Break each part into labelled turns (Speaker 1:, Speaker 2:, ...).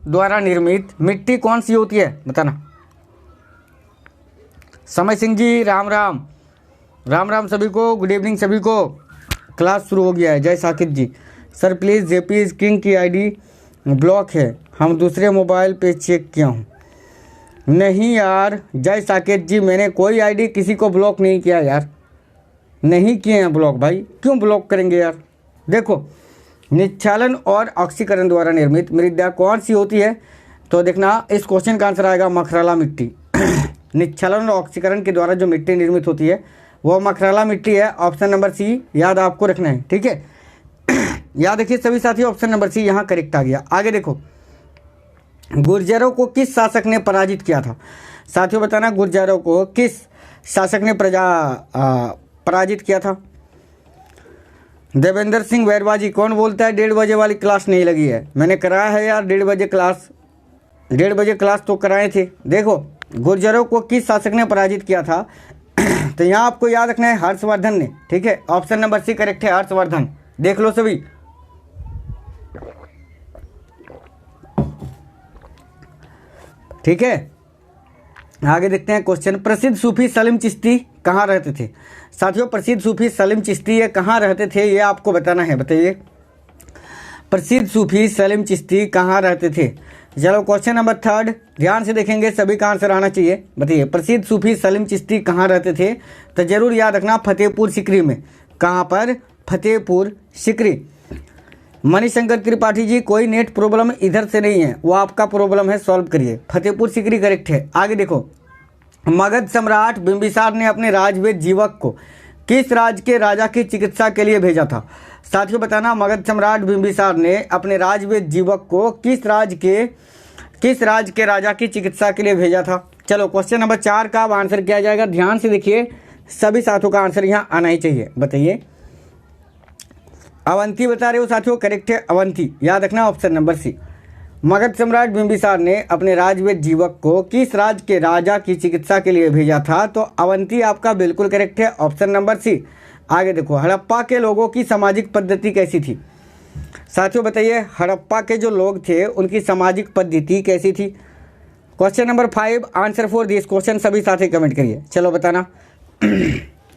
Speaker 1: द्वारा निर्मित मिट्टी कौन सी होती है, बताना। समय सिंह जी राम राम, राम राम सभी को, गुड इवनिंग सभी को। क्लास शुरू हो गया है। जय साकिब जी, सर प्लीज़ जेपी किंग की आईडी ब्लॉक है, हम दूसरे मोबाइल पे चेक किया हूँ। नहीं यार जय साकेत जी, मैंने कोई आईडी किसी को ब्लॉक नहीं किया यार, नहीं किए हैं ब्लॉक भाई, क्यों ब्लॉक करेंगे यार। देखो, निश्चालन और ऑक्सीकरण द्वारा निर्मित मृदा कौन सी होती है, तो देखना इस क्वेश्चन का आंसर आएगा मखराला मिट्टी। निश्चलन और ऑक्सीकरण के द्वारा जो मिट्टी निर्मित होती है वो मखराला मिट्टी है। ऑप्शन नंबर सी याद आपको रखना है, ठीक है। याद रखिए सभी साथी, ऑप्शन नंबर सी यहाँ करेक्ट आ गया। आगे देखो, गुर्जरों को किस शासक ने पराजित किया था, साथियों बताना। गुर्जरों को किस शासक ने पराजित किया था। देवेंद्र सिंह वैरवाजी, कौन बोलता है 1:30 बजे वाली क्लास नहीं लगी है, मैंने कराया है यार 1:30 बजे क्लास, 1:30 बजे क्लास तो कराए थे। देखो, गुर्जरों को किस शासक ने पराजित किया था, तो यहाँ आपको याद रखना है हर्षवर्धन ने, ठीक है। ऑप्शन नंबर सी करेक्ट है, हर्षवर्धन। देख लो सभी, ठीक है। आगे देखते हैं क्वेश्चन, प्रसिद्ध सूफी सलीम चिश्ती कहाँ रहते थे, साथियों। प्रसिद्ध सूफी सलीम चिश्ती ये कहाँ रहते थे, ये आपको बताना है, बताइए। प्रसिद्ध सूफी सलीम चिश्ती कहाँ रहते थे। चलो क्वेश्चन नंबर 3 ध्यान से देखेंगे, सभी का आंसर आना चाहिए। बताइए, प्रसिद्ध सूफी सलीम चिश्ती कहाँ रहते थे, तो जरूर याद रखना फतेहपुर सिकरी में। कहाँ पर, फतेहपुर सिकरी। मणिशंकर त्रिपाठी जी, कोई नेट प्रॉब्लम इधर से नहीं है, वो आपका प्रॉब्लम है, सॉल्व करिए। फतेहपुर सिकरी करेक्ट है। आगे देखो, मगध सम्राट बिंबिसार ने अपने राजवेद जीवक को किस राज्य के राजा की चिकित्सा के लिए भेजा था, साथियों बताना। मगध सम्राट बिंबिसार ने अपने राजवेद जीवक को किस राज्य के राजा की चिकित्सा के लिए भेजा था। चलो क्वेश्चन नंबर 4 का अब आंसर किया जाएगा, ध्यान से देखिए, सभी साथियों का आंसर यहाँ आना ही चाहिए। बताइए, अवंती बता रहे हो साथियों, करेक्ट है अवंती, याद रखना ऑप्शन नंबर सी। मगध सम्राट बिंबिसार ने अपने राजवेद जीवक को किस राज्य के राजा की चिकित्सा के लिए भेजा था, तो अवंती आपका बिल्कुल करेक्ट है, ऑप्शन नंबर सी। आगे देखो, हड़प्पा के लोगों की सामाजिक पद्धति कैसी थी, साथियों बताइए। हड़प्पा के जो लोग थे उनकी सामाजिक पद्धति कैसी थी। Question number 5 answer for this question, सभी साथी कमेंट करिए। चलो बताना,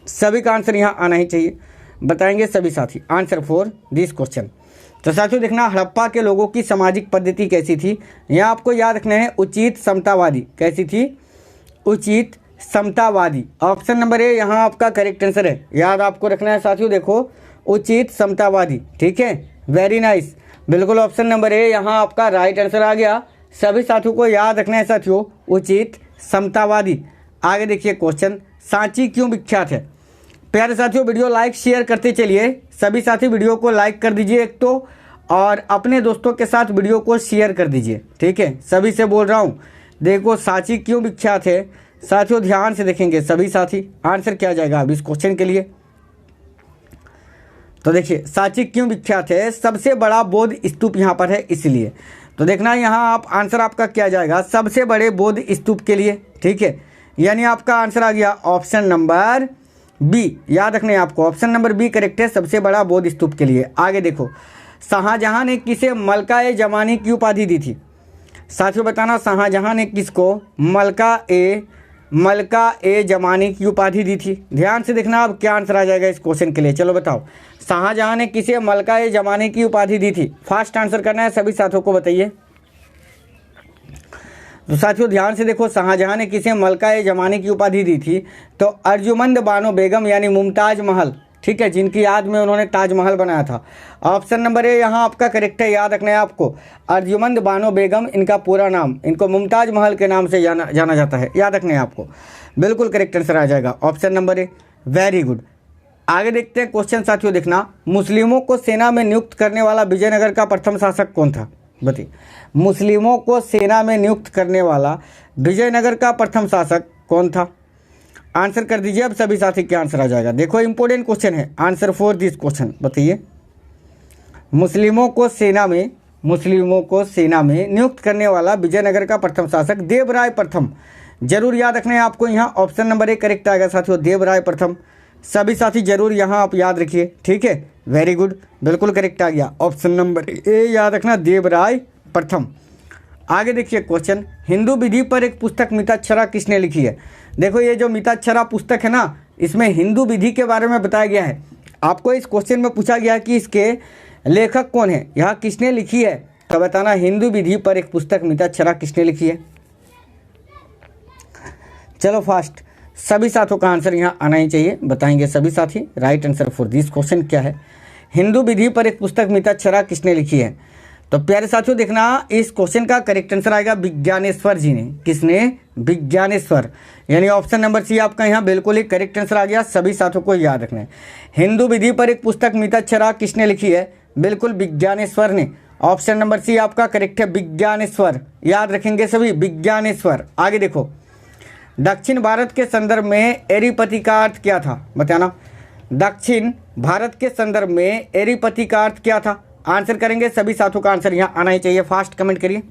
Speaker 1: सभी का आंसर यहाँ आना ही चाहिए, बताएंगे सभी साथी आंसर फॉर दिस क्वेश्चन। तो साथियों देखना, हड़प्पा के लोगों की सामाजिक पद्धति कैसी थी, यहाँ आपको याद रखना है उचित समतावादी। कैसी थी, उचित समतावादी। ऑप्शन नंबर ए यहाँ आपका करेक्ट आंसर है, याद आपको रखना है साथियों। देखो, उचित समतावादी, ठीक है, वेरी नाइस, बिल्कुल ऑप्शन नंबर ए यहाँ आपका राइट आंसर आ गया। सभी साथियों को याद रखना है साथियों, उचित समतावादी। आगे देखिए क्वेश्चन, सांची क्यों विख्यात है। प्यारे साथियों, वीडियो लाइक शेयर करते चलिए, सभी साथी वीडियो को लाइक कर दीजिए एक तो, और अपने दोस्तों के साथ वीडियो को शेयर कर दीजिए, ठीक है। सभी से बोल रहा हूँ, देखो सांची क्यों विख्यात है साथियों, ध्यान से देखेंगे सभी साथी, आंसर क्या जाएगा अब इस क्वेश्चन के लिए। तो देखिए, सांची क्यों विख्यात है, सबसे बड़ा बौद्ध स्तूप यहाँ पर है इसलिए। तो देखना यहाँ आप आंसर आपका क्या जाएगा, सबसे बड़े बौद्ध स्तूप के लिए, ठीक है। यानी आपका आंसर आ गया ऑप्शन नंबर बी, याद रखना है आपको, ऑप्शन नंबर बी करेक्ट है, सबसे बड़ा बौद्ध स्तूप के लिए। आगे देखो, शाहजहां ने किसे मलका-ए जमानी की उपाधि दी थी, साथियों बताना। शाहजहां ने किसको मलका-ए जमानी की उपाधि दी थी। ध्यान से देखना अब क्या आंसर आ जाएगा इस क्वेश्चन के लिए। चलो बताओ, शाहजहां ने किसे मलका-ए जमानी की उपाधि दी थी, फास्ट आंसर करना है, सभी साथियों को बताइए। तो साथियों ध्यान से देखो, शाहजहां ने किसे मलका-ए जमानी की उपाधि दी थी, तो अर्जुमंद बानो बेगम यानी मुमताज महल, ठीक है, जिनकी याद में उन्होंने ताजमहल बनाया था। ऑप्शन नंबर ए यहाँ आपका करेक्ट है, याद रखना है आपको, अर्जुमंद बानो बेगम इनका पूरा नाम, इनको मुमताज महल के नाम से जाना जाता है, याद रखना है आपको, बिल्कुल करेक्ट आंसर आ जाएगा option number A, very good. आगे देखते हैं क्वेश्चन साथियों, देखना, मुस्लिमों को सेना में नियुक्त करने वाला विजयनगर का प्रथम शासक कौन था, बताइए। मुस्लिमों को सेना में नियुक्त करने वाला विजयनगर का प्रथम शासक कौन था, आंसर कर दीजिए अब सभी साथी, क्या आंसर आ जाएगा। देखो इंपॉर्टेंट क्वेश्चन है, आंसर फॉर दिस क्वेश्चन बताइए। मुस्लिमों को सेना में नियुक्त करने वाला विजयनगर का प्रथम शासक देवराय प्रथम, जरूर याद रखना है आपको, यहाँ ऑप्शन नंबर ए करेक्ट आएगा साथियों, देवराय प्रथम। सभी साथी जरूर यहाँ आप याद रखिए, ठीक है, वेरी गुड, बिल्कुल करेक्ट आ गया ऑप्शन नंबर ए, याद रखना देवराय प्रथम। आगे देखिए क्वेश्चन, हिंदू विधि पर एक पुस्तक मिताक्षरा किसने लिखी है। देखो ये जो मिताक्षरा पुस्तक है ना, इसमें हिंदू विधि के बारे में बताया गया है। आपको इस क्वेश्चन में पूछा गया है कि इसके लेखक कौन है, यह किसने लिखी है, तो बताना हिंदू विधि पर एक पुस्तक मिताक्षरा किसने लिखी है। चलो फास्ट, सभी साथियों का आंसर यहाँ आना ही चाहिए, बताएंगे सभी साथी। Right answer for this question क्या है, हिंदू विधि पर एक पुस्तक मिताक्षरा किसने लिखी है। तो प्यारे साथियों देखना, इस क्वेश्चन का करेक्ट आंसर आएगा विज्ञानेश्वर जी ने। किसने, विज्ञानेश्वर, यानी ऑप्शन नंबर सी आपका यहाँ बिल्कुल ही करेक्ट आंसर आ गया। सभी साथियों को याद रखना है, हिंदू विधि पर एक पुस्तक मिताक्षरा किसने लिखी है, बिल्कुल विज्ञानेश्वर ने। ऑप्शन नंबर सी आपका करेक्ट है, विज्ञानेश्वर, याद रखेंगे सभी, विज्ञानेश्वर। आगे देखो, दक्षिण भारत के संदर्भ में एरीपति का अर्थ क्या था, बताना। दक्षिण भारत के संदर्भ में एरीपति का अर्थ क्या था, आंसर करेंगे सभी साथियों का आंसर यहाँ आना ही चाहिए, फास्ट कमेंट करिए।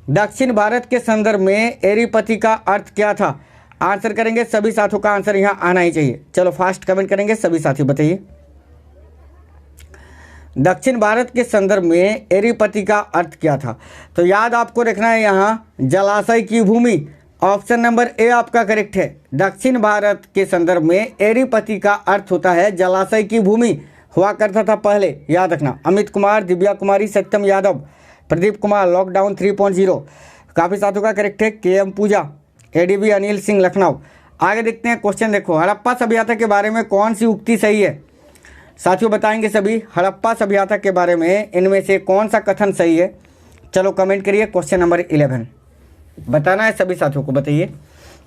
Speaker 1: दक्षिण भारत के संदर्भ में एरीपति का अर्थ क्या था, आंसर करेंगे सभी साथियों का आंसर यहाँ आना ही चाहिए। चलो फास्ट कमेंट करेंगे सभी साथी, बताइए। दक्षिण भारत के संदर्भ में एरीपति का अर्थ क्या था, तो याद आपको रखना है यहाँ जलाशय की भूमि। ऑप्शन नंबर ए आपका करेक्ट है, दक्षिण भारत के संदर्भ में एरीपति का अर्थ होता है जलाशय की भूमि, हुआ करता था पहले, याद रखना। अमित कुमार, दिव्या कुमारी, सत्यम यादव, प्रदीप कुमार, लॉकडाउन 3.0, काफ़ी साथियों का करेक्ट है। केएम पूजा, एडीबी अनिल सिंह, लखनऊ। आगे देखते हैं क्वेश्चन, देखो हड़प्पा सभ्यता के बारे में कौन सी उक्ति सही है, साथियों बताएंगे सभी। हड़प्पा सभ्यता के बारे में इनमें से कौन सा कथन सही है, चलो कमेंट करिए। क्वेश्चन नंबर 11 बताना है सभी साथियों को, बताइए।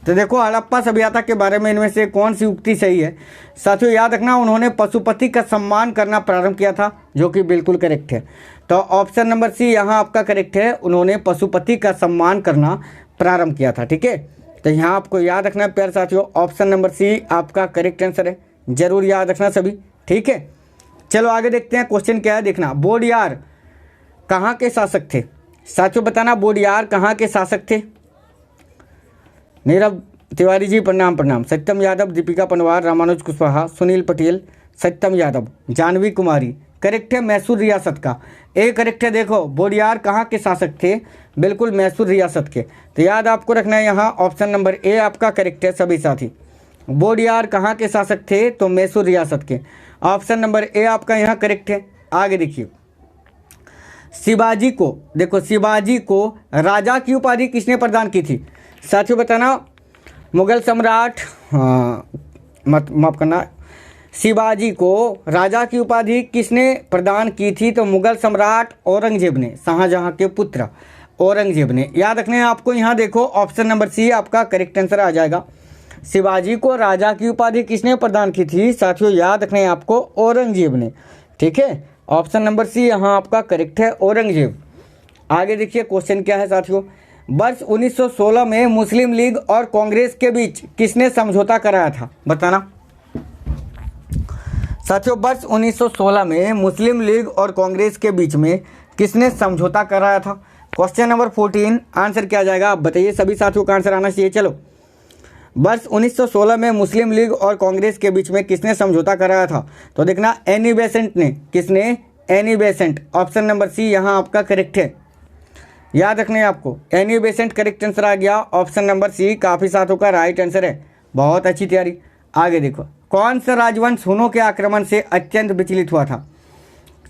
Speaker 1: तो देखो हड़प्पा सभ्यता के बारे में इनमें से कौन सी उक्ति सही है, साथियों याद रखना, उन्होंने पशुपति का सम्मान करना प्रारंभ किया था, जो कि बिल्कुल करेक्ट है। तो ऑप्शन नंबर सी यहाँ आपका करेक्ट है, उन्होंने पशुपति का सम्मान करना प्रारंभ किया था, ठीक है। तो यहाँ आपको याद रखना प्यारे साथियों, ऑप्शन नंबर सी आपका करेक्ट आंसर है, जरूर याद रखना सभी, ठीक है। चलो आगे देखते हैं क्वेश्चन क्या है, देखना। बोडियार कहाँ के शासक थे, साथियों बताना, बोडियार कहाँ के शासक थे। नीरव तिवारी जी प्रणाम प्रणाम, सत्यम यादव, दीपिका पनवार, रामानुज कुशवाहा, सुनील पटेल, सत्यम यादव, जानवी कुमारी, करेक्ट है मैसूर रियासत का। ए करेक्ट है, देखो बोडियार कहाँ के शासक थे, बिल्कुल मैसूर रियासत के। तो याद आपको रखना है यहाँ ऑप्शन नंबर ए आपका करेक्ट है सभी साथी। बोडियार कहाँ के शासक थे, तो मैसूर रियासत के। ऑप्शन नंबर ए आपका यहाँ करेक्ट है। आगे देखिए, शिवाजी को, देखो शिवाजी को राजा की उपाधि किसने प्रदान की थी, साथियों बताना। मुगल सम्राट, माफ करना, शिवाजी को राजा की उपाधि किसने प्रदान की थी, तो मुगल सम्राट औरंगजेब ने, शाहजहां के पुत्र औरंगजेब ने। याद रखने आपको यहाँ देखो ऑप्शन नंबर सी आपका करेक्ट आंसर आ जाएगा। शिवाजी को राजा की उपाधि किसने प्रदान की थी, साथियों याद रखने आपको औरंगजेब ने, ठीक है। ऑप्शन नंबर सी यहाँ आपका करेक्ट है, औरंगजेब। आगे देखिए क्वेश्चन क्या है साथियों, वर्ष 1916 में मुस्लिम लीग और कांग्रेस के बीच किसने समझौता कराया था, बताना। साथियों वर्ष 1916 में मुस्लिम लीग और कांग्रेस के बीच में किसने समझौता कराया था। क्वेश्चन नंबर 14 आंसर क्या जाएगा, आप बताइए, सभी साथियों का आंसर आना चाहिए। चलो, वर्ष 1916 में मुस्लिम लीग और कांग्रेस के बीच में किसने समझौता कराया था, तो देखना एनी बेसेंट ने। किसने, Annie Besant. Option number C यहाँ आपका करेक्ट है, याद रखने आपको, एनी बेसेंट करेक्ट आंसर आ गया। ऑप्शन नंबर सी काफ़ी साथियों का राइट आंसर है, बहुत अच्छी तैयारी। आगे देखो, कौन सा राजवंश हुनों के आक्रमण से अत्यंत विचलित हुआ था,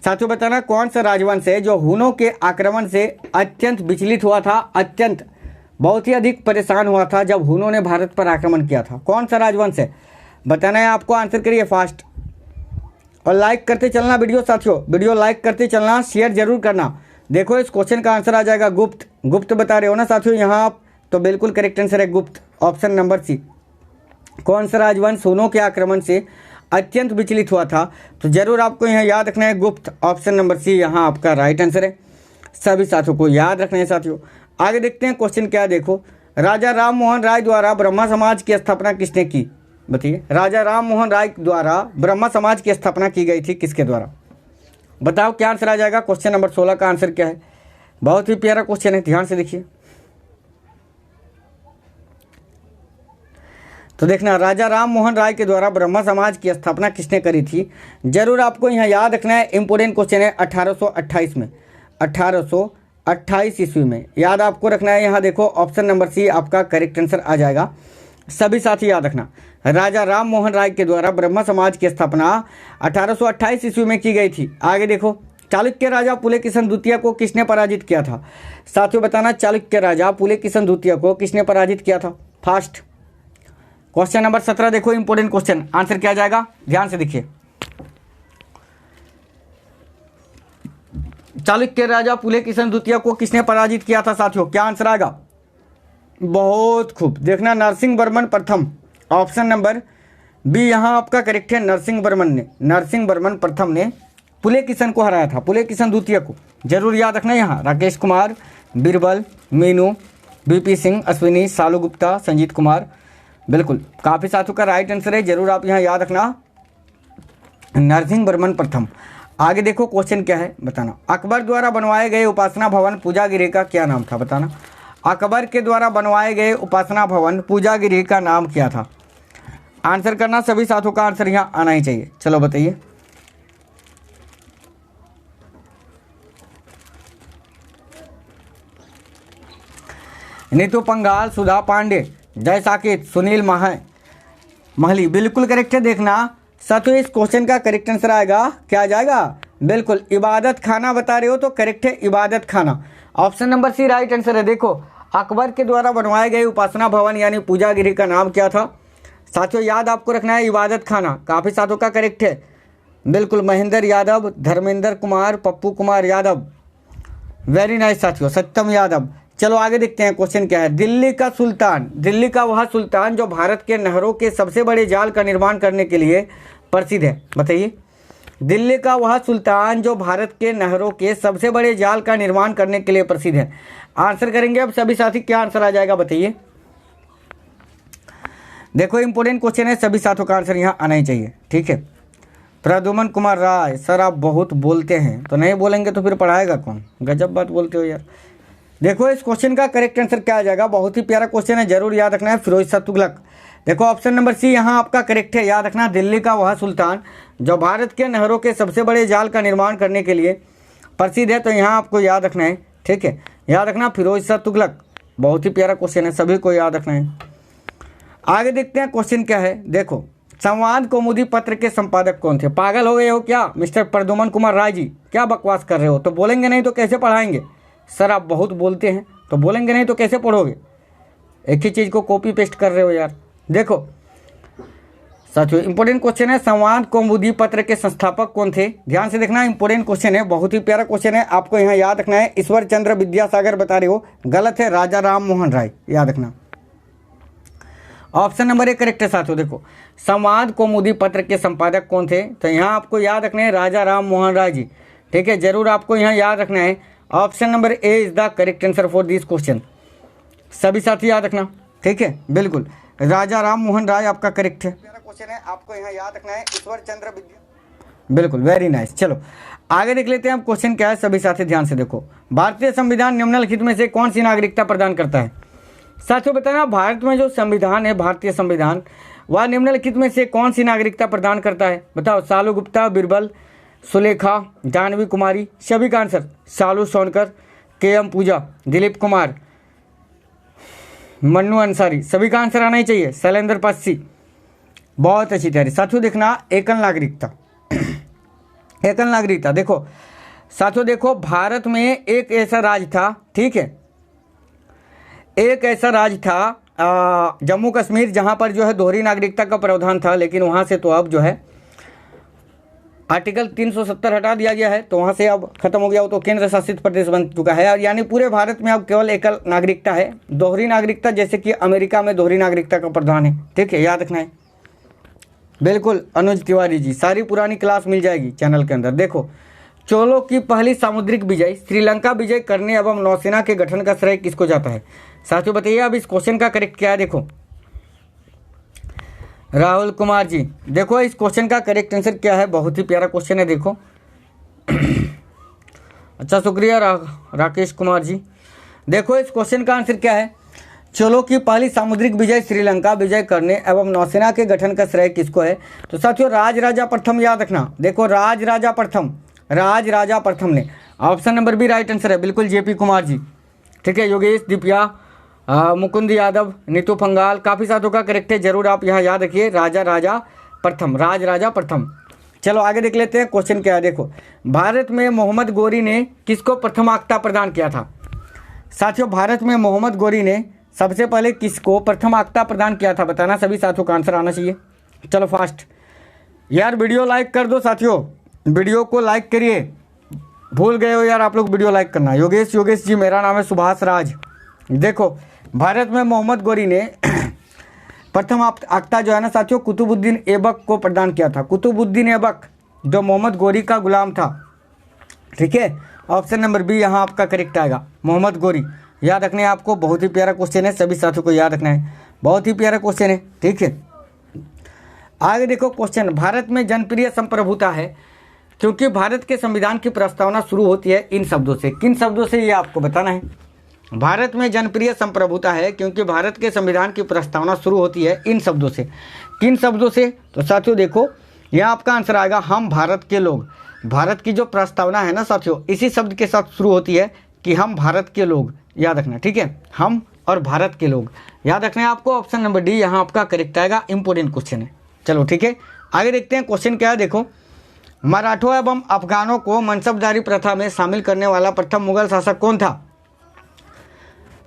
Speaker 1: साथियों बताना। कौन सा राजवंश है जो हुनों के आक्रमण से अत्यंत विचलित हुआ था, अत्यंत बहुत ही अधिक परेशान हुआ था जब हुनों ने भारत पर आक्रमण किया था, कौन सा राजवंश है, बताना है आपको। आंसर करिए फास्ट, और लाइक करते चलना वीडियो साथियों, वीडियो लाइक करते चलना, शेयर जरूर करना। देखो इस क्वेश्चन का आंसर आ जाएगा गुप्त। गुप्त बता रहे हो ना साथियों यहाँ आप, तो बिल्कुल करेक्ट आंसर है गुप्त, ऑप्शन नंबर सी। कौन सा राजवंश हुनों के आक्रमण से अत्यंत विचलित हुआ था, तो जरूर आपको यहाँ याद रखना है गुप्त। ऑप्शन नंबर सी यहाँ आपका राइट आंसर है, सभी साथियों को याद रखना है साथियों। आगे देखते हैं क्वेश्चन क्या है, देखो राजा राम मोहन राय द्वारा ब्रह्मा समाज की स्थापना किसने की, बताइए। राजा राम मोहन राय द्वारा ब्रह्मा समाज की स्थापना की गई थी, किसके द्वारा, बताओ क्या आंसर आ जाएगा। क्वेश्चन नंबर 16 का आंसर क्या है, बहुत ही प्यारा क्वेश्चन है, ध्यान से देखिए। तो देखना, राजा राम मोहन राय के द्वारा ब्रह्मा समाज की स्थापना किसने करी थी, जरूर आपको यहाँ याद रखना है, इंपोर्टेंट क्वेश्चन है। 1828 में, 1828 1828 ईस्वी में। याद आपको रखना है, यहाँ देखो ऑप्शन नंबर सी आपका करेक्ट आंसर आ जाएगा। सभी साथी याद रखना, राजा राम मोहन राय के द्वारा ब्रह्म समाज की स्थापना 1828 ईस्वी में की गई थी। आगे देखो, चालुक्य राजा पुलकेशिन द्वितीय को किसने पराजित किया था? साथियों बताना, चालुक्य राजा पुलकेशिन द्वितीय को किसने पराजित किया था? फास्ट। क्वेश्चन नंबर 17 देखो, इंपॉर्टेंट क्वेश्चन, आंसर क्या जाएगा? ध्यान से देखिए। चालुक्य राजा पुलकेशिन द्वितीय को किसने पराजित किया था साथियों? क्या आंसर आएगा? बहुत खूब, देखना नरसिंह वर्मन प्रथम, ऑप्शन नंबर बी यहाँ आपका करेक्ट है। नरसिंह वर्मन प्रथम ने पुलकेशिन को हराया था, पुलकेशिन द्वितीय को। जरूर याद रखना, यहाँ राकेश कुमार, बीरबल, मीनू, बीपी सिंह, अश्विनी, सालू गुप्ता, संजीत कुमार, बिल्कुल काफ़ी साथियों का राइट आंसर है। जरूर आप यहाँ याद रखना, नरसिंह वर्मन प्रथम। आगे देखो क्वेश्चन क्या है बताना। अकबर द्वारा बनवाए गए उपासना भवन पूजा गृह का क्या नाम था? बताना, अकबर के द्वारा बनवाए गए उपासना भवन पूजा गृह का नाम क्या था? आंसर करना, सभी साथियों का आंसर यहाँ आना ही चाहिए। चलो बताइए। नीतू पंघाल, सुधा पांडे, जय साकेत, सुनील महली, बिल्कुल करेक्ट है। देखना साथियों, इस क्वेश्चन का करेक्ट आंसर आएगा, क्या आ जाएगा? बिल्कुल इबादत खाना बता रहे हो तो करेक्ट है, Ibadat Khana. Option number C right answer है। देखो, अकबर के द्वारा बनवाए गए उपासना भवन यानी पूजा गृह का नाम क्या था साथियों? याद आपको रखना है, इबादत खाना। काफ़ी साथियों का करेक्ट है, बिल्कुल। महेंद्र यादव, धर्मेंद्र कुमार, पप्पू कुमार यादव, वेरी नाइस साथियों, सत्यम यादव। चलो आगे देखते हैं क्वेश्चन क्या है। दिल्ली का वह सुल्तान जो भारत के नहरों के सबसे बड़े जाल का निर्माण करने के लिए प्रसिद्ध है? बताइए। दिल्ली का वह सुल्तान जो भारत के नहरों के सबसे बड़े जाल का निर्माण करने के लिए प्रसिद्ध है। आंसर करेंगे अब सभी साथी, क्या आंसर आ जाएगा बताइए। देखो इंपॉर्टेंट क्वेश्चन है, सभी साथियों का आंसर यहाँ आना ही चाहिए, ठीक है। प्रद्युमन कुमार राय, सर आप बहुत बोलते हैं, तो नहीं बोलेंगे तो फिर पढ़ाएगा कौन? गजब बात बोलते हो यार। देखो इस क्वेश्चन का करेक्ट आंसर क्या आ जाएगा? बहुत ही प्यारा क्वेश्चन है, जरूर याद रखना है, फिरोज शाह तुगलक। देखो ऑप्शन नंबर सी यहाँ आपका करेक्ट है। याद रखना, दिल्ली का वह सुल्तान जो भारत के नहरों के सबसे बड़े जाल का निर्माण करने के लिए प्रसिद्ध है, तो यहाँ आपको याद रखना है, ठीक है। याद रखना फिरोज शाह तुगलक, बहुत ही प्यारा क्वेश्चन है, सभी को याद रखना है। आगे देखते हैं क्वेश्चन क्या है। देखो, संवाद कौमुदी पत्र के संपादक कौन थे? पागल हो गए हो क्या मिस्टर प्रद्युमन कुमार राय जी? क्या बकवास कर रहे हो? तो बोलेंगे नहीं तो कैसे पढ़ाएंगे? सर आप बहुत बोलते हैं, तो बोलेंगे नहीं तो कैसे पढ़ोगे? एक ही चीज़ को कॉपी पेस्ट कर रहे हो यार। देखो साथियों इंपॉर्टेंट क्वेश्चन है, संवाद कौमुदी पत्र के संस्थापक कौन थे? ध्यान से देखना, इंपॉर्टेंट क्वेश्चन है, बहुत ही प्यारा क्वेश्चन है, आपको यहाँ याद रखना है। ईश्वर चंद्र विद्यासागर बता रहे हो, गलत है, राजा राम मोहन राय। याद रखना, ऑप्शन नंबर 1 करेक्ट है साथियों। देखो संवाद कौमुदी पत्र के संपादक कौन थे? तो यहाँ आपको याद रखना है राजा राम मोहन राय जी, ठीक है। जरूर आपको यहाँ याद रखना है, option number A is the correct answer for this question. सभी साथी याद रखना, ठीक है, बिल्कुल राजा राम मोहन राय आपका करेक्ट है। मेरा क्वेश्चन है, आपको यहाँ याद रखना है ईश्वर चंद्र विद्या, बिल्कुल वेरी नाइस। चलो आगे देख लेते हैं अब क्वेश्चन क्या है, सभी साथी ध्यान से देखो। भारतीय संविधान निम्नलिखित में से कौन सी नागरिकता प्रदान करता है? साथियों बताना, भारत में जो संविधान है, भारतीय संविधान, वह निम्नलिखित में से कौन सी नागरिकता प्रदान करता है? बताओ, सालू गुप्ता, बीरबल, सुलेखा, जानवी कुमारी। सभी का आंसर, सालू सोनकर, KM पूजा, दिलीप कुमार, मन्नू अंसारी। सभी का आंसर आना ही चाहिए, शैलेंद्र पासी। बहुत अच्छी तैयारी साथियों। देखना एकल नागरिकता, एकल नागरिकता। देखो साथियों, देखो भारत में एक ऐसा राज्य था, ठीक है, एक ऐसा राज्य था जम्मू कश्मीर, जहाँ पर जो है दोहरी नागरिकता का प्रावधान था, लेकिन वहाँ से तो अब जो है आर्टिकल 370 हटा दिया गया है, तो वहाँ से अब खत्म हो गया, वो तो केंद्र शासित प्रदेश बन चुका है। यानी पूरे भारत में अब केवल एकल नागरिकता है, दोहरी नागरिकता जैसे कि अमेरिका में दोहरी नागरिकता का प्रावधान है, ठीक है, याद रखना है। बिल्कुल अनुज तिवारी जी, सारी पुरानी क्लास मिल जाएगी चैनल के अंदर। देखो, चोलों की पहली सामुद्रिक विजय, श्रीलंका विजय करने एवं नौसेना के गठन का श्रेय किसको जाता है? साथियों बताइए अब इस क्वेश्चन का करेक्ट क्या है। देखो राहुल कुमार जी, देखो इस क्वेश्चन का करेक्ट आंसर क्या है, बहुत ही प्यारा क्वेश्चन है। देखो अच्छा शुक्रिया राकेश कुमार जी। देखो इस क्वेश्चन का आंसर क्या है, चोलों की पहली सामुद्रिक विजय, श्रीलंका विजय करने एवं नौसेना के गठन का श्रेय किसको है? तो साथियों राज राजा प्रथम, याद रखना। देखो राज राजा प्रथम, राज राजा प्रथम ने? Option number B right answer है, बिल्कुल जेपी कुमार जी। ठीक है, योगेश दिव्या, मुकुंद यादव, नीतू पंगाल, काफ़ी साथों का करेक्ट है, जरूर आप यहाँ याद रखिए, राजा राजा प्रथम, राज राजा प्रथम। चलो आगे देख लेते हैं क्वेश्चन क्या है। देखो, भारत में मोहम्मद गोरी ने किसको प्रथम आक्ता प्रदान किया था? साथियों, भारत में मोहम्मद गोरी ने सबसे पहले किसको प्रथम आक्ता प्रदान किया था? बताना, सभी साथियों का आंसर आना चाहिए। चलो फास्ट यार, वीडियो लाइक कर दो साथियों, वीडियो को लाइक करिए, भूल गए हो यार आप लोग वीडियो लाइक करना। योगेश जी, मेरा नाम है सुभाष राज। देखो, भारत में मोहम्मद गोरी ने प्रथम आक्ता जो है ना साथियों, कुतुबुद्दीन ऐबक को प्रदान किया था। कुतुबुद्दीन ऐबक जो मोहम्मद गोरी का गुलाम था। ठीक है, ऑप्शन नंबर बी यहाँ आपका करेक्ट आएगा, मोहम्मद गोरी। याद रखना है आपको, बहुत ही प्यारा क्वेश्चन है, सभी साथियों को याद रखना है, बहुत ही प्यारा क्वेश्चन है। ठीक है, आगे देखो क्वेश्चन, भारत में जनप्रिय संप्रभुता है क्योंकि भारत के संविधान की प्रस्तावना शुरू होती है इन शब्दों से। किन शब्दों से, ये आपको बताना है। भारत में जनप्रिय संप्रभुता है क्योंकि भारत के संविधान की प्रस्तावना शुरू होती है इन शब्दों से। किन शब्दों से? तो साथियों देखो, यहाँ आपका आंसर आएगा, हम भारत के लोग। भारत की जो प्रस्तावना है ना साथियों, इसी शब्द के साथ शुरू होती है कि हम भारत के लोग। याद रखना, ठीक है, हम और भारत के लोग, याद रखना है आपको। ऑप्शन नंबर डी यहाँ आपका करेक्ट आएगा, इंपॉर्टेंट क्वेश्चन है। चलो ठीक है, आगे देखते हैं क्वेश्चन क्या है। देखो, मराठों एवं अफगानों को मनसबदारी प्रथा में शामिल करने वाला प्रथम मुगल शासक कौन था?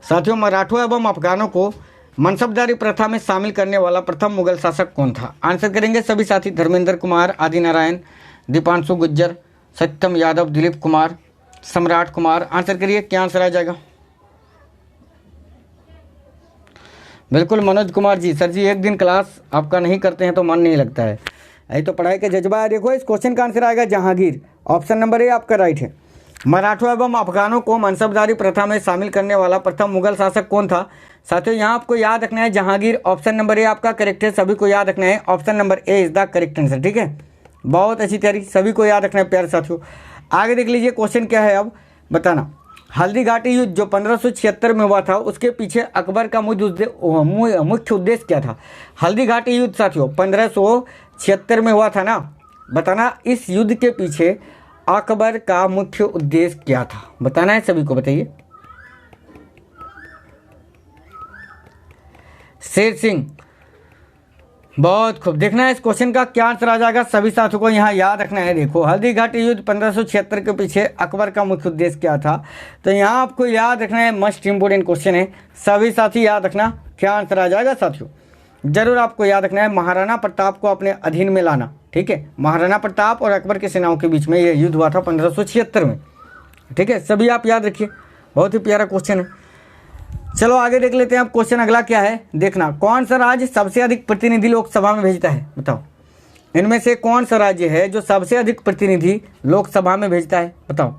Speaker 1: साथियों, मराठों एवं अफगानों को मनसबदारी प्रथा में शामिल करने वाला प्रथम मुगल शासक कौन था? आंसर करेंगे सभी साथी, धर्मेंद्र कुमार, आदि नारायण, दीपांशु गुज्जर, सत्यम यादव, दिलीप कुमार, सम्राट कुमार। आंसर करिए, क्या आंसर आ जाएगा? बिल्कुल मनोज कुमार जी। सर जी, एक दिन क्लास आपका नहीं करते हैं तो मन नहीं लगता है, यही तो पढ़ाई का जज्बा है। देखो, इस क्वेश्चन का आंसर आएगा जहांगीर। ऑप्शन नंबर ए आपका राइट है। मराठों एवं अफगानों को मनसबदारी प्रथा में शामिल करने वाला प्रथम मुगल शासक कौन था? साथियों, यहाँ आपको याद रखना है जहांगीर। ऑप्शन नंबर ए आपका करेक्ट है, सभी को याद रखना है। Option number A is the correct answer. ठीक है, बहुत अच्छी तैयारी, सभी को याद रखना है प्यारे साथियों। आगे देख लीजिए क्वेश्चन क्या है, अब बताना। हल्दी घाटी युद्ध जो 1576 में हुआ था, उसके पीछे अकबर का मुख्य उद्देश्य क्या था? हल्दी घाटी युद्ध साथियों 1576 में हुआ था ना, बताना इस युद्ध के पीछे अकबर का मुख्य उद्देश्य क्या था? बताना है सभी को, बताइए। शेर सिंह, बहुत खूब। देखना है इस क्वेश्चन का क्या आंसर आ जाएगा, सभी साथियों को यहाँ याद रखना है। देखो, हल्दी घाटी युद्ध 1576 के पीछे अकबर का मुख्य उद्देश्य क्या था? तो यहाँ आपको याद रखना है, मस्ट इंपोर्टेंट क्वेश्चन है, सभी साथी याद रखना क्या आंसर आ जाएगा। साथियों जरूर आपको याद रखना है, महाराणा प्रताप को अपने अधीन में लाना। ठीक है, महाराणा प्रताप और अकबर की सेनाओं के बीच में यह युद्ध हुआ था 1576 में। ठीक है, सभी आप याद रखिए, बहुत ही प्यारा क्वेश्चन है। चलो आगे देख लेते हैं अब क्वेश्चन अगला क्या है। देखना, कौन सा राज्य सबसे अधिक प्रतिनिधि लोकसभा में भेजता है? बताओ, इनमें से कौन सा राज्य है जो सबसे अधिक प्रतिनिधि लोकसभा में भेजता है? बताओ।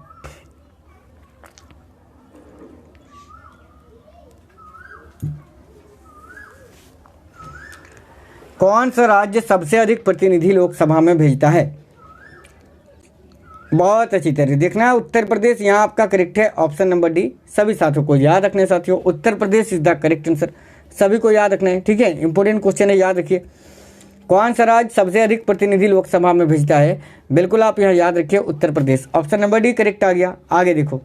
Speaker 1: कौन सा राज्य सबसे अधिक प्रतिनिधि लोकसभा में भेजता है? बहुत अच्छी तरह देखना है, उत्तर प्रदेश यहाँ आपका करेक्ट है। ऑप्शन नंबर डी, सभी साथियों को याद रखना है। साथियों, Uttar Pradesh is the correct answer, सभी को याद रखना है। ठीक है, इंपॉर्टेंट क्वेश्चन है, याद रखिए। कौन सा राज्य सबसे अधिक प्रतिनिधि लोकसभा में भेजता है? बिल्कुल आप यहाँ याद रखिए, Uttar Pradesh. Option number D correct आ गया। आगे देखो,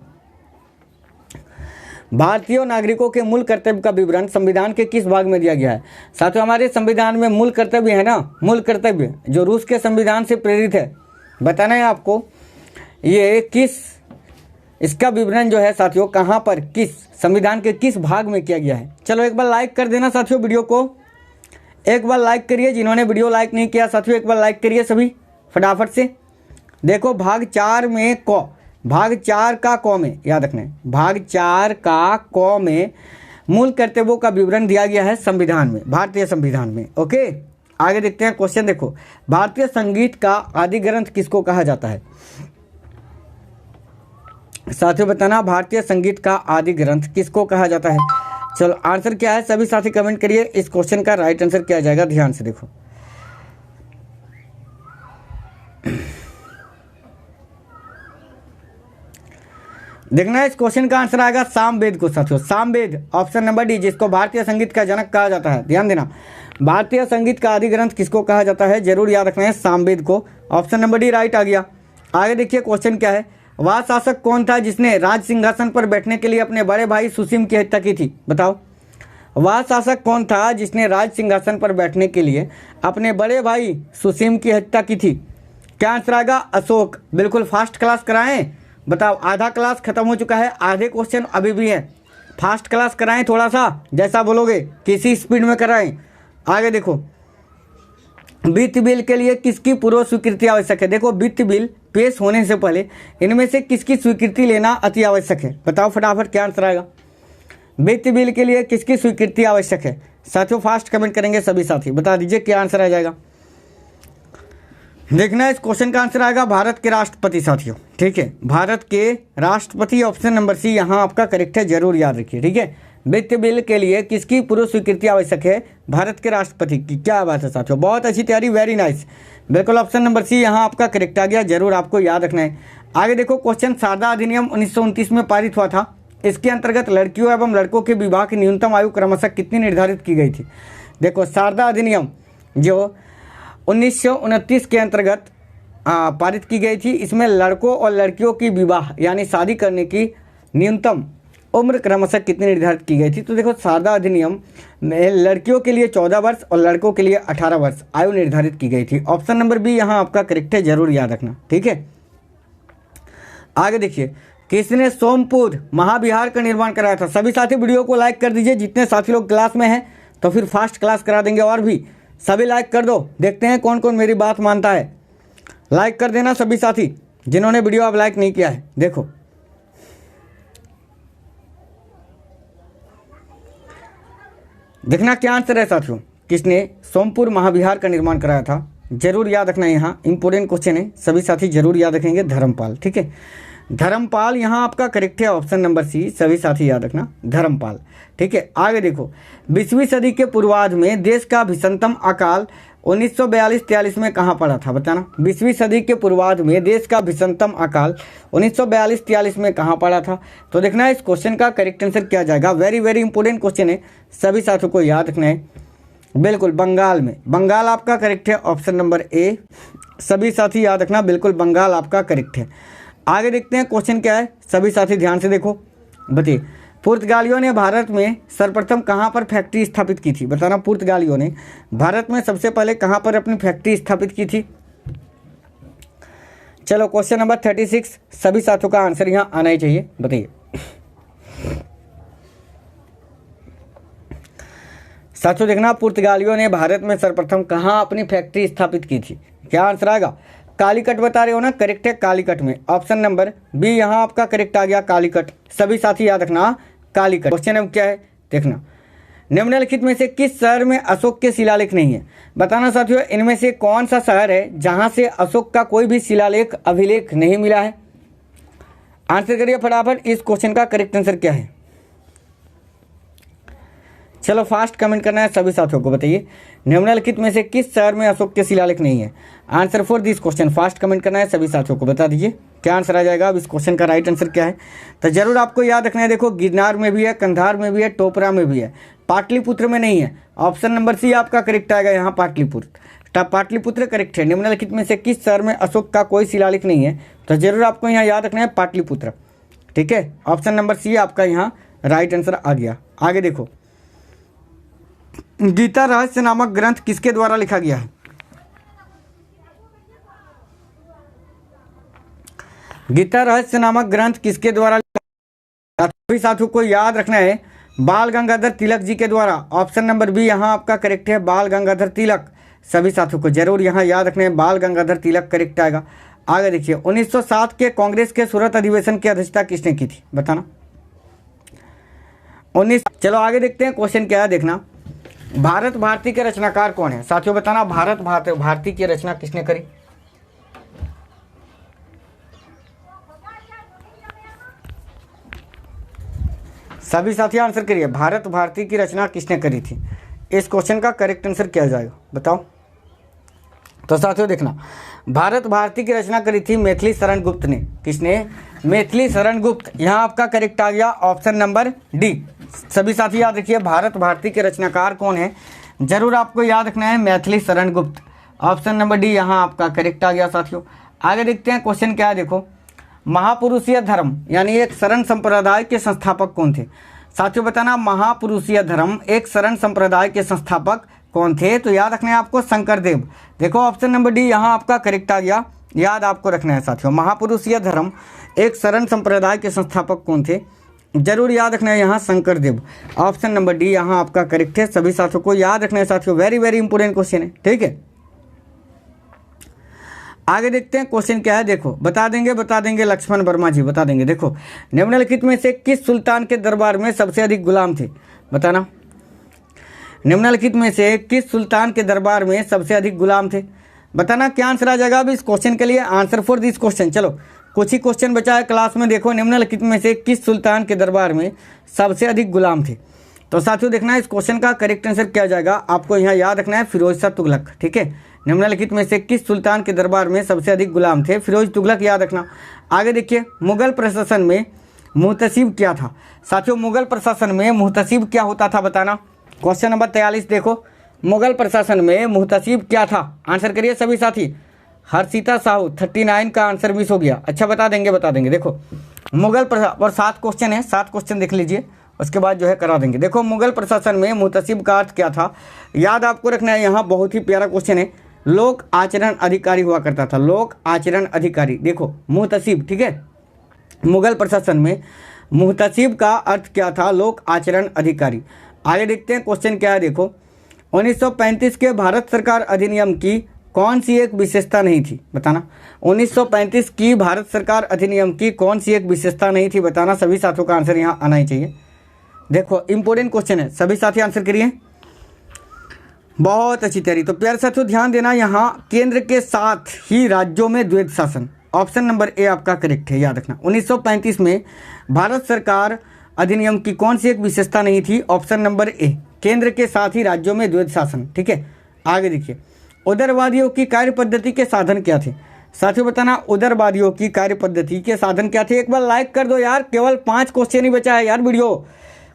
Speaker 1: भारतीय नागरिकों के मूल कर्तव्य का विवरण संविधान के किस भाग में दिया गया है? साथियों, हमारे संविधान में मूल कर्तव्य है ना, मूल कर्तव्य जो रूस के संविधान से प्रेरित है, बताना है आपको ये किस, इसका विवरण जो है साथियों कहाँ पर, किस संविधान के किस भाग में किया गया है। चलो एक बार लाइक कर देना साथियों, वीडियो को एक बार लाइक करिए। जिन्होंने वीडियो लाइक नहीं किया साथियों, एक बार लाइक करिए सभी फटाफट से। देखो, भाग 4 में क, भाग 4 का क में याद रखना है, भाग 4 का क में मूल कर्तव्यों का विवरण दिया गया है संविधान में, भारतीय संविधान में। ओके, आगे देखते हैं क्वेश्चन। देखो, भारतीय संगीत का आदि ग्रंथ किसको कहा जाता है? साथियों बताना, भारतीय संगीत का आदि ग्रंथ किसको कहा जाता है? चलो आंसर क्या है, सभी साथी कमेंट करिए। इस क्वेश्चन का राइट आंसर क्या आ जाएगा, ध्यान से देखो। देखना है, इस क्वेश्चन का आंसर आएगा सामवेद को। साथियों, सामवेद ऑप्शन नंबर डी, जिसको भारतीय संगीत का जनक कहा जाता है। ध्यान देना, भारतीय संगीत का आदि ग्रंथ किसको कहा जाता है, जरूर याद रखना है, सामवेद को। ऑप्शन नंबर डी राइट आ गया। आगे देखिए क्वेश्चन क्या है, वह शासक कौन था जिसने राज सिंहासन पर बैठने के लिए अपने बड़े भाई सुसीम की हत्या की थी? बताओ, वह शासक कौन था जिसने राज सिंहासन पर बैठने के लिए अपने बड़े भाई सुसीम की हत्या की थी? क्या आंसर आएगा? अशोक। बिल्कुल फास्ट क्लास कराएं? बताओ, आधा क्लास खत्म हो चुका है, आधे क्वेश्चन अभी भी हैं। फास्ट क्लास कराएं थोड़ा सा, जैसा बोलोगे किसी स्पीड में कराएं। आगे देखो, वित्त बिल के लिए किसकी पूर्व स्वीकृति आवश्यक है? देखो, वित्त बिल पेश होने से पहले इनमें से किसकी स्वीकृति लेना अति आवश्यक है? बताओ फटाफट, क्या आंसर आएगा? वित्त बिल के लिए किसकी स्वीकृति आवश्यक है? साथियों फास्ट कमेंट करेंगे सभी साथी, बता दीजिए क्या आंसर आ जाएगा। देखना, इस क्वेश्चन का आंसर आएगा भारत के राष्ट्रपति साथियों। ठीक है, भारत के राष्ट्रपति, ऑप्शन नंबर सी यहाँ आपका करेक्ट है, जरूर याद रखिए। ठीक है, वित्त बिल के लिए किसकी पूर्व स्वीकृति आवश्यक है? भारत के राष्ट्रपति की। क्या बात है साथियों, बहुत अच्छी तैयारी, वेरी नाइस। बिल्कुल ऑप्शन नंबर सी यहाँ आपका करेक्ट आ गया, जरूर आपको याद रखना है। आगे देखो क्वेश्चन, शारदा अधिनियम 1929 में पारित हुआ था, इसके अंतर्गत लड़कियों एवं लड़कों के विवाह की न्यूनतम आयु क्रमशः कितनी निर्धारित की गई थी? देखो, शारदा अधिनियम जो 1929 के अंतर्गत पारित की गई थी, इसमें लड़कों और लड़कियों की विवाह यानी शादी करने की न्यूनतम उम्र क्रमशः कितनी निर्धारित की गई थी? तो देखो, शारदा अधिनियम में लड़कियों के लिए 14 वर्ष और लड़कों के लिए 18 वर्ष आयु निर्धारित की गई थी। ऑप्शन नंबर बी यहाँ आपका करेक्ट है, जरूर याद रखना। ठीक है, आगे देखिए, किसने सोमपुर महाविहार का निर्माण कराया था? सभी साथी वीडियो को लाइक कर दीजिए, जितने साथी लोग क्लास में हैं तो फिर फास्ट क्लास करा देंगे। और भी सभी लाइक कर दो, देखते हैं कौन कौन मेरी बात मानता है। लाइक कर देना सभी साथी, जिन्होंने वीडियो अब लाइक नहीं किया है। देखो, देखना क्या आंसर है साथियों, किसने सोमपुर महाविहार का निर्माण कराया था? जरूर याद रखना, यहाँ इंपोर्टेंट क्वेश्चन है, सभी साथी जरूर याद रखेंगे। धर्मपाल। ठीक है, धर्मपाल यहाँ आपका करेक्ट है, ऑप्शन नंबर सी, सभी साथी याद रखना, धर्मपाल। ठीक है, आगे देखो, 20वीं सदी के पूर्वार्ध में देश का भीषणतम अकाल 1942-43 में कहाँ पड़ा था? बताना, 20वीं सदी के पूर्वार्ध में देश का भीषणतम अकाल 1942-43 में कहाँ पड़ा था? तो देखना, इस क्वेश्चन का करेक्ट आंसर क्या जाएगा। वेरी वेरी इंपॉर्टेंट क्वेश्चन है, सभी साथियों को याद रखना है। बिल्कुल बंगाल में, बंगाल आपका करेक्ट है, ऑप्शन नंबर ए, सभी साथी याद रखना, बिल्कुल बंगाल आपका करेक्ट है। आगे देखते हैं क्वेश्चन क्या है, सभी साथी ध्यान से देखो। बताइए, पुर्तगालियों ने भारत में सर्वप्रथम कहाँ पर फैक्ट्री स्थापित की थी? बताना, पुर्तगालियों ने भारत में सबसे पहले कहाँ पर अपनी फैक्ट्री स्थापित की थी? चलो क्वेश्चन नंबर 36, सभी साथियों का आंसर यहाँ आना ही चाहिए। बताइए साथियों, देखना, पुर्तगालियों ने भारत में सर्वप्रथम कहाँ अपनी फैक्ट्री स्थापित की थी? क्या आंसर आएगा? कालीकट बता रहे हो ना, करेक्ट है, कालीकट में। ऑप्शन नंबर बी यहाँ आपका करेक्ट आ गया, कालीकट। सभी साथी याद रखना, कालीकट। क्वेश्चन अब क्या है, देखना, निम्नलिखित में से किस शहर में अशोक के शिलालेख नहीं है? बताना साथियों, इनमें से कौन सा शहर है जहां से अशोक का कोई भी शिलालेख अभिलेख नहीं मिला है? आंसर करिए फटाफट, इस क्वेश्चन का करेक्ट आंसर क्या है? चलो फास्ट कमेंट करना है सभी साथियों को। बताइए, निम्नलिखित में से किस शहर में अशोक के शिलालेख नहीं है? Answer for this question fast comment करना है सभी साथियों को। बता दीजिए क्या आंसर आ जाएगा। अब इस क्वेश्चन का राइट आंसर क्या है, तो जरूर आपको याद रखना है। देखो, गिरनार में भी है, कंधार में भी है, टोपरा में भी है, पाटलिपुत्र में नहीं है। ऑप्शन नंबर सी आपका करेक्ट आएगा यहाँ, पाटलिपुत्र। पाटलिपुत्र करेक्ट है। निम्नलिखित में से किस शहर में अशोक का कोई शिलालेख नहीं है? तो जरूर आपको यहाँ याद रखना है, पाटलिपुत्र। ठीक है, ऑप्शन नंबर सी आपका यहाँ राइट आंसर आ गया। आगे देखो, गीता रहस्य नामक ग्रंथ किसके द्वारा लिखा गया है? गीता रहस्य नामक ग्रंथ किसके द्वारा लिखा? सभी साथियों को याद रखना है, बाल गंगाधर तिलक जी के द्वारा। ऑप्शन नंबर बी यहाँ आपका करेक्ट है, बाल गंगाधर तिलक। सभी साथियों को जरूर यहाँ याद रखना है, बाल गंगाधर तिलक करेक्ट आएगा। आगे देखिए, 1907 के कांग्रेस के सूरत अधिवेशन की अध्यक्षता किसने की थी? बताना। 19। चलो आगे देखते हैं क्वेश्चन क्या है, देखना, भारत भारती के रचनाकार कौन है? साथियों बताना, भारत भारती की रचना किसने करी? सभी साथी आंसर करिए, भारत भारती की रचना किसने करी थी? इस क्वेश्चन का करेक्ट आंसर क्या जाएगा बताओ। तो साथियों देखना, भारत भारती की रचना करी थी मैथिली शरण गुप्त ने। किसने? मैथिली शरण गुप्त। यहाँ आपका करेक्ट आ गया, ऑप्शन नंबर डी। सभी साथी याद रखिए, भारत भारती के रचनाकार कौन है? जरूर आपको याद रखना है, Maithili Sharan Gupt. Option number D यहाँ आपका करेक्ट आ गया साथियों। आगे देखते हैं क्वेश्चन क्या है, देखो महापुरुषीय धर्म यानी एक शरण संप्रदाय के संस्थापक कौन थे। साथियों बताना महापुरुषीय धर्म एक शरण संप्रदाय के संस्थापक कौन थे। तो याद रखना है आपको शंकरदेव। देखो ऑप्शन नंबर डी यहाँ आपका करेक्ट आ गया, याद आपको रखना है साथियों। महापुरुषीय धर्म एक शरण संप्रदाय के संस्थापक कौन थे, जरूर याद रखना है यहाँ शंकरदेव। ऑप्शन नंबर डी यहाँ आपका करेक्ट है, सभी साथियों को याद रखना है साथियों, वेरी वेरी इंपोर्टेंट क्वेश्चन है, ठीक है। आगे देखते हैं क्वेश्चन क्या है, देखो बता देंगे लक्ष्मण वर्मा जी बता देंगे। देखो निम्नलिखित में से किस सुल्तान के दरबार में सबसे अधिक गुलाम थे, बताना। निम्नलिखित में से किस सुल्तान के दरबार में सबसे अधिक गुलाम थे, बताना। क्या आंसर आ जाएगा अब इस क्वेश्चन के लिए, आंसर फॉर दिस क्वेश्चन। चलो कुछ ही क्वेश्चन बचा है क्लास में। देखो निम्नलिखित में से किस सुल्तान के दरबार में सबसे अधिक गुलाम थे। तो साथियों देखना है इस क्वेश्चन का करेक्ट आंसर क्या जाएगा, आपको यहाँ याद रखना है फिरोज शाह तुगलक, ठीक है। निम्नलिखित में से किस सुल्तान के दरबार में सबसे अधिक गुलाम थे, फिरोज तुगलक, याद रखना। आगे देखिए मुगल प्रशासन में मुहतसिब क्या था। साथियों मुगल प्रशासन में मुहतसिब क्या होता था, बताना। क्वेश्चन नंबर 43 देखो मुगल प्रशासन में मुहतसिब क्या था, आंसर करिए सभी साथी। हर्षिता साहू 39 का आंसर मिस हो गया, अच्छा बता देंगे। देखो मुगल और 7 क्वेश्चन है, 7 क्वेश्चन देख लीजिए, उसके बाद जो है करा देंगे। देखो मुगल प्रशासन में मुहतसिब का अर्थ क्या था, याद आपको रखना है, यहाँ बहुत ही प्यारा क्वेश्चन है। लोक आचरण अधिकारी हुआ करता था, लोक आचरण अधिकारी। देखो मुहतसिब, ठीक है, मुगल प्रशासन में मुहतसिब का अर्थ क्या था, लोक आचरण अधिकारी। आगे देखते हैं क्वेश्चन क्या है, देखो 1935 के भारत सरकार अधिनियम की कौन सी एक विशेषता नहीं थी, बताना। 1935 की भारत सरकार अधिनियम की कौन सी एक विशेषता नहीं थी, बताना। सभी साथियों का आंसर यहाँ आना ही चाहिए। देखो इंपॉर्टेंट क्वेश्चन है, सभी साथी आंसर करिए, बहुत अच्छी तैयारी। तो प्यारे साथियों ध्यान देना, यहाँ केंद्र के साथ ही राज्यों में द्वैध शासन, ऑप्शन नंबर ए आपका करेक्ट है, याद रखना। 1935 में भारत सरकार अधिनियम की कौन सी एक विशेषता नहीं थी, ऑप्शन नंबर ए, केंद्र के साथ ही राज्यों में द्वैध शासन, ठीक है। आगे देखिए उदारवादियों की कार्य पद्धति के साधन क्या थे, साथियों बताना। उदारवादियों की कार्य पद्धति के साधन क्या थे, एक बार लाइक कर दो यार, केवल 5 क्वेश्चन ही बचा है यार, वीडियो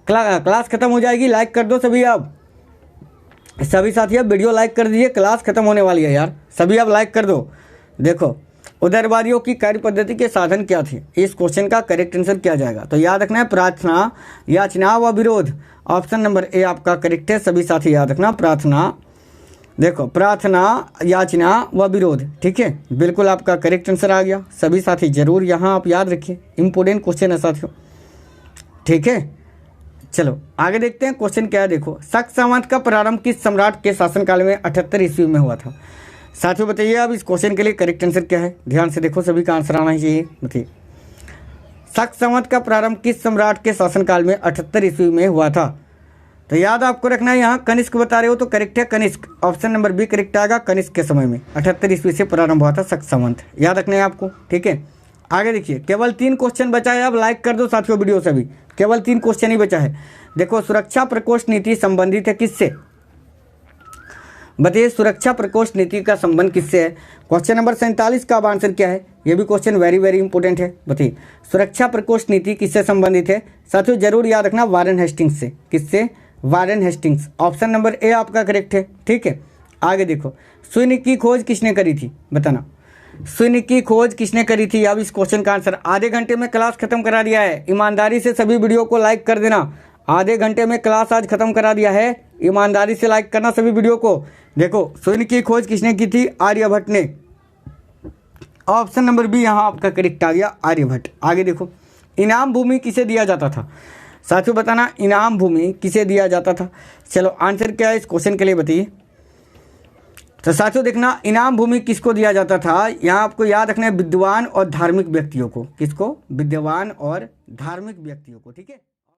Speaker 1: क्लास खत्म हो जाएगी, लाइक कर दो सभी। अब सभी साथी अब वीडियो लाइक कर दीजिए, क्लास खत्म होने वाली है यार, सभी अब लाइक कर दो। देखो उदारवादियों की कार्य पद्धति के साधन क्या थे, इस क्वेश्चन का करेक्ट आंसर क्या जाएगा, तो याद रखना है प्रार्थना, याचना व विरोध। ऑप्शन नंबर ए आपका करेक्ट है, सभी साथी याद रखना, प्रार्थना। देखो प्रार्थना, याचना व विरोध, ठीक है, बिल्कुल आपका करेक्ट आंसर आ गया। सभी साथी जरूर यहाँ आप याद रखिए, इंपॉर्टेंट क्वेश्चन है साथियों, ठीक है। चलो आगे देखते हैं क्वेश्चन क्या है, देखो शक सामंत का प्रारंभ किस सम्राट के शासनकाल में 78 ईस्वी में हुआ था। साथियों बताइए अब इस क्वेश्चन के लिए करेक्ट आंसर क्या है, ध्यान से देखो, सभी का आंसर आना ही चाहिए, बताइए। शक सामंत का प्रारंभ किस सम्राट के शासनकाल में 78 ईस्वी में हुआ था, तो याद आपको रखना है, यहाँ कनिष्क बता रहे हो तो करेक्ट है Kanishka, option number B correct आएगा। कनिष्क के समय में 78 ईस्वी से प्रारंभ हुआ था शक सामंत, याद रखना है आपको, ठीक है। आगे देखिए केवल 3 क्वेश्चन बचा है, अब लाइक कर दो साथियों वीडियो सभी, केवल 3 क्वेश्चन ही बचा है। देखो सुरक्षा प्रकोष्ठ नीति संबंधित है किससे, बताइए सुरक्षा प्रकोष्ठ नीति का संबंध किससे है। क्वेश्चन नंबर 47 का अब आंसर क्या है, ये भी क्वेश्चन वेरी वेरी इंपॉर्टेंट है, बताइए सुरक्षा प्रकोष्ठ नीति किससे संबंधित है। साथियों जरूर याद रखना, वारेन हेस्टिंग्स से, किससे, Warren Hastings, option number A आपका करेक्ट है, ठीक है। आगे देखो शून्य की खोज किसने करी थी, बताना। शून्य की खोज किसने करी थी, अब इस क्वेश्चन का आंसर, आधे घंटे में क्लास खत्म करा दिया है, ईमानदारी से सभी वीडियो को लाइक कर देना। आधे घंटे में क्लास आज खत्म करा दिया है, ईमानदारी से लाइक करना सभी वीडियो को। देखो शून्य की खोज किसने की थी, आर्यभट्ट ने, ऑप्शन नंबर बी यहाँ आपका करेक्ट आ गया, आर्यभट्ट। आगे देखो इनाम भूमि किसे दिया जाता था, साथियों बताना इनाम भूमि किसे दिया जाता था। चलो आंसर क्या है इस क्वेश्चन के लिए बताइए। तो साथियों देखना इनाम भूमि किसको दिया जाता था, यहाँ आपको याद रखना है विद्वान और धार्मिक व्यक्तियों को, किसको, विद्वान और धार्मिक व्यक्तियों को, ठीक है।